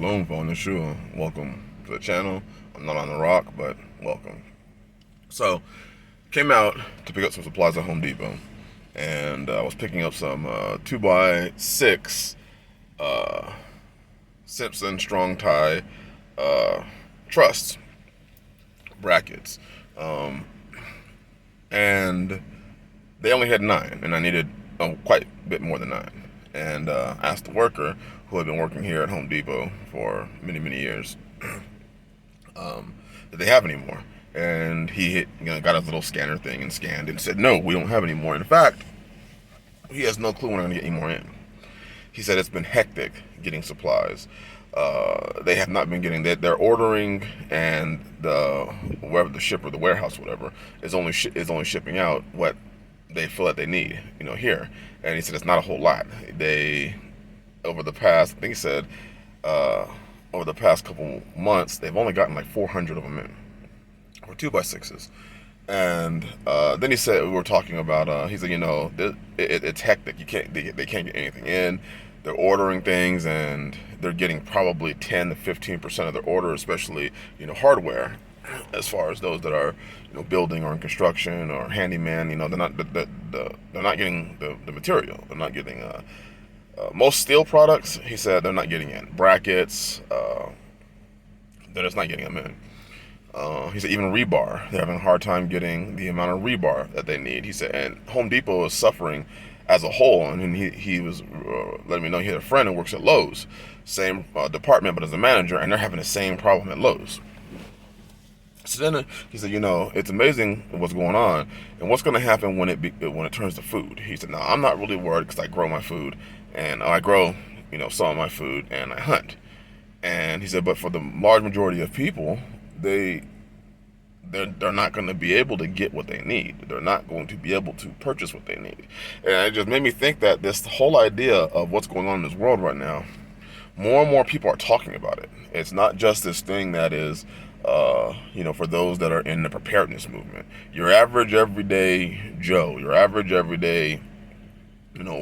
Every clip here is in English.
Shalom, phone and Shua. Welcome to the channel. I'm not on the rock, but welcome. So, came out to pick up some supplies at Home Depot, and I was picking up some 2x6 Simpson strong tie truss brackets, and they only had 9, and I needed quite a bit more than 9. And asked the worker who had been working here at Home Depot for many years, did they have any more? And he got his little scanner thing and scanned and said, no, we don't have any more. In fact, he has no clue when I'm going to get any more in. He said it's been hectic getting supplies. They have not been getting that. They're ordering, and wherever the shipper, the warehouse, whatever, is only shipping out what they feel that they need, here. And he said it's not a whole lot. Over the past, I think he said, over the past couple months, they've only gotten like 400 of them in, or 2x6s. And then he said, we were talking about, he said, it's hectic. They can't get anything in. They're ordering things, and they're getting probably 10 to 15% of their order, especially, hardware, as far as those that are, building or in construction or handyman. They're not getting the material. They're not getting most steel products. He said they're not getting in brackets. They're just not getting them in. He said even rebar, they're having a hard time getting the amount of rebar that they need. He said, and Home Depot is suffering as a whole. And he was letting me know he had a friend who works at Lowe's, same department, but as a manager, and they're having the same problem at Lowe's. So then he said, it's amazing what's going on, and what's going to happen when it turns to food. He said, now I'm not really worried because I grow my food, and I grow, some of my food, and I hunt. And he said, but for the large majority of people, they're not going to be able to get what they need. They're not going to be able to purchase what they need. And it just made me think that this whole idea of what's going on in this world right now, more and more people are talking about it. It's not just this thing that is, for those that are in the preparedness movement. Your average everyday Joe, your average everyday,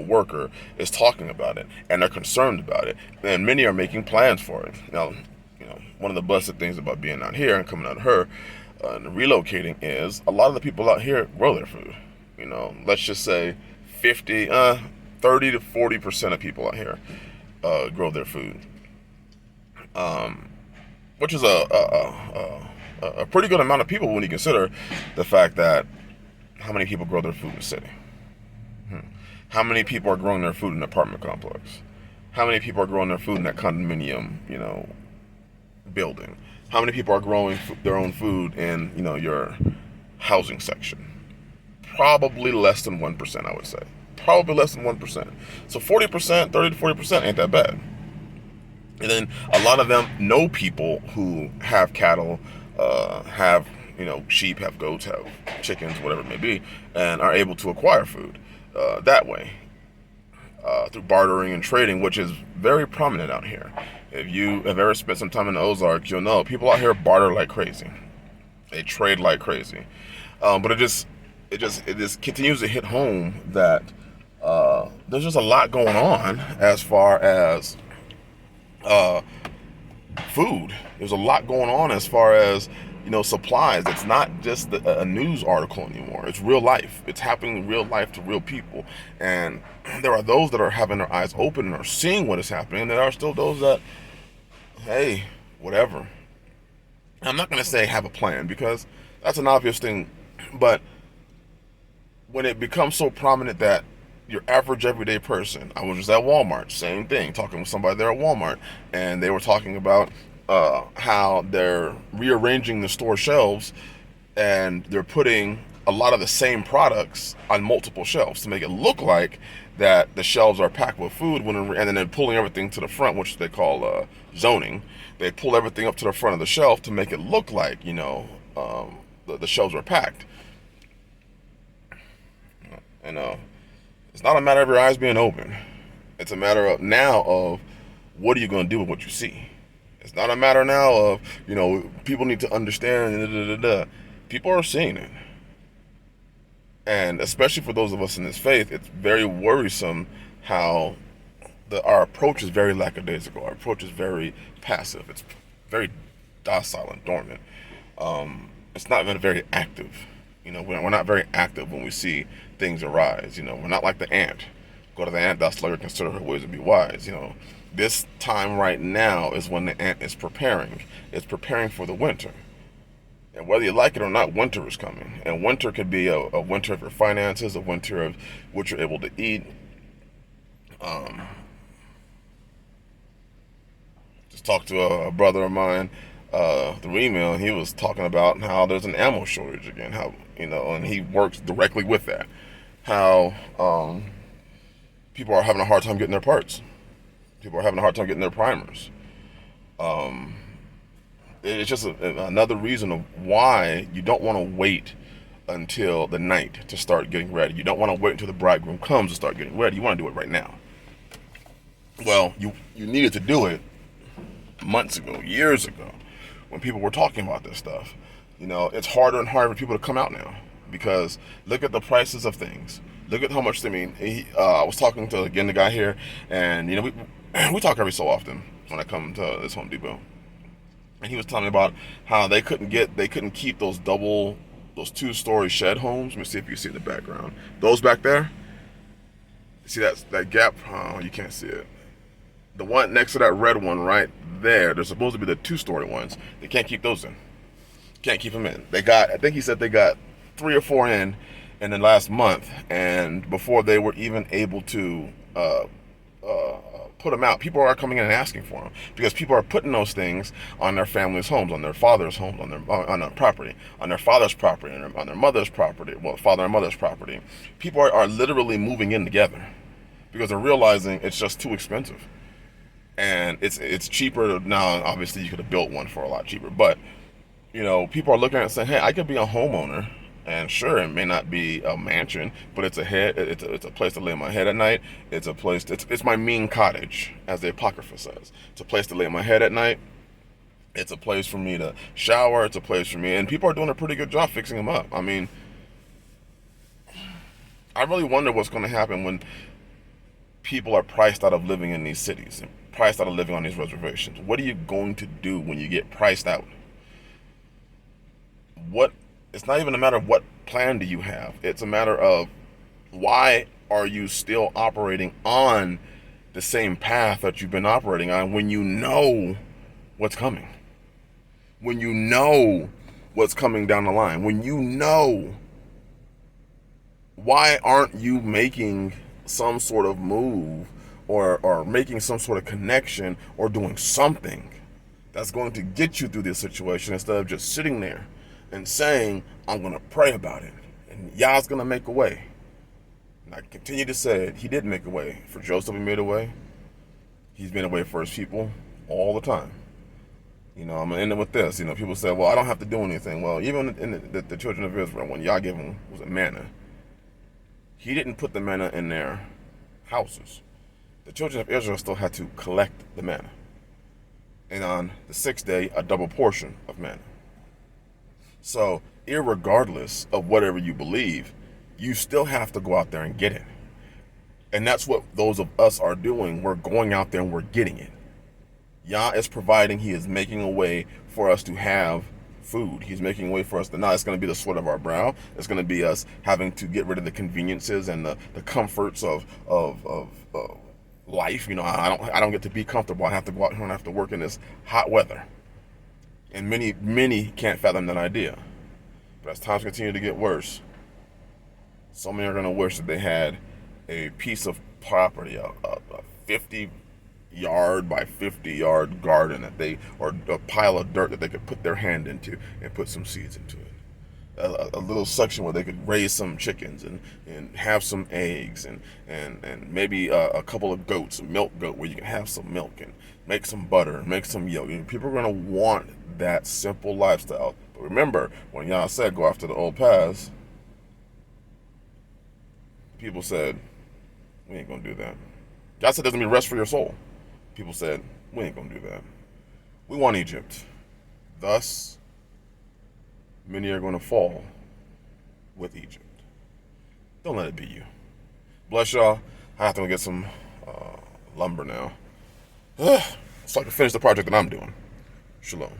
worker is talking about it, and they're concerned about it, and many are making plans for it. Now, one of the blessed things about being out here and coming out of her and relocating is a lot of the people out here grow their food. Let's just say 30 to 40% of people out here grow their food, which is a pretty good amount of people when you consider the fact that how many people grow their food in the city. How many people are growing their food in an apartment complex? How many people are growing their food in that condominium, building? How many people are growing their own food in, your housing section? Probably less than 1%, I would say. Probably less than 1%. So 40%, 30 to 40% ain't that bad. And then a lot of them know people who have cattle, have, sheep, have goats, have chickens, whatever it may be, and are able to acquire food that way, through bartering and trading, which is very prominent out here. If you have ever spent some time in the Ozarks, you'll know people out here barter like crazy. They trade like crazy. But it just continues to hit home that there's just a lot going on as far as food. There's a lot going on as far as supplies. It's not just a news article anymore. It's real life. It's happening in real life to real people. And there are those that are having their eyes open and are seeing what is happening. And there are still those that, hey, whatever. I'm not going to say have a plan, because that's an obvious thing. But when it becomes so prominent that your average everyday person, I was just at Walmart, same thing, talking with somebody there at Walmart, and they were talking about how they're rearranging the store shelves, and they're putting a lot of the same products on multiple shelves to make it look like that the shelves are packed with food, and then they're pulling everything to the front, which they call zoning. They pull everything up to the front of the shelf to make it look like the shelves are packed. And it's not a matter of your eyes being open. It's a matter of what are you going to do with what you see. It's not a matter now of, people need to understand. People are seeing it. And especially for those of us in this faith, it's very worrisome how our approach is very lackadaisical. Our approach is very passive. It's very docile and dormant. It's not even very active. We're not very active when we see things arise. We're not like the ant. Go to the ant, thou sluggard, consider her ways to be wise. This time right now is when the ant is preparing. It's preparing for the winter. And whether you like it or not, winter is coming. And winter could be a winter of your finances, a winter of what you're able to eat. Just talked to a brother of mine through email, and he was talking about how there's an ammo shortage again. How and he works directly with that. How people are having a hard time getting their parts. People are having a hard time getting their primers. It's just another reason of why you don't want to wait until the night to start getting ready. You don't want to wait until the bridegroom comes to start getting ready. You want to do it right now. Well, you needed to do it months ago, years ago, when people were talking about this stuff. It's harder and harder for people to come out now because look at the prices of things. Look at how much. I was talking to the guy here, and we talk every so often when I come to this Home Depot, and he was telling me about how they couldn't keep those 2-story shed homes. Let me see if you see in the background. Those back there. See that gap? Oh, you can't see it. The one next to that red one right there, they're supposed to be the 2-story ones. They can't keep those in. Can't keep them in. I think he said they got 3 or 4 in the last month, and before they were even able to put them out, people are coming in and asking for them because people are putting those things on their family's homes, on their father's homes, on their property, on their father's property, on their mother's property. Well, father and mother's property. People are literally moving in together because they're realizing it's just too expensive. And it's cheaper now. Obviously, you could have built one for a lot cheaper, but people are looking at it and saying, "Hey, I could be a homeowner, and sure, it may not be a mansion, but it's a place to lay my head at night. It's a place. It's my mean cottage, as the Apocrypha says. It's a place to lay my head at night. It's a place for me to shower. It's a place for me, and people are doing a pretty good job fixing them up. I mean, I really wonder what's going to happen when people are priced out of living in these cities and priced out of living on these reservations. What are you going to do when you get priced out? It's not even a matter of what plan do you have. It's a matter of why are you still operating on the same path that you've been operating on when you know what's coming? When you know what's coming down the line? Why aren't you making some sort of move or making some sort of connection or doing something that's going to get you through this situation instead of just sitting there and saying, I'm going to pray about it and Yah's going to make a way? And I continue to say it. He did make a way. For Joseph, he made a way. He's made a way for his people all the time. I'm going to end it with this. People say, well, I don't have to do anything. Well, even in the children of Israel, when Yah gave them was a manna, he didn't put the manna in their houses. The children of Israel still had to collect the manna. And on the 6th day, a double portion of manna. So, irregardless of whatever you believe, you still have to go out there and get it. And that's what those of us are doing. We're going out there and we're getting it. Yah is providing. He is making a way for us to have food. He's making a way for us to not. It's going to be the sweat of our brow. It's going to be us having to get rid of the conveniences and the comforts of life. I don't get to be comfortable. I have to go out here and I have to work in this hot weather. And many can't fathom that idea. But as times continue to get worse, so many are going to wish that they had a piece of property, a 50-yard by 50-yard garden or a pile of dirt that they could put their hand into and put some seeds into it. A little section where they could raise some chickens and have some eggs and maybe a couple of goats, a milk goat where you can have some milk and make some butter, make some yolk. People are going to want that simple lifestyle. But remember, when Yah said go after the old paths, people said, we ain't going to do that. God said there's going to be rest for your soul. People said, we ain't going to do that. We want Egypt. Thus, many are going to fall with Egypt. Don't let it be you. Bless y'all. I have to go get some lumber now. So I can finish the project that I'm doing. Shalom.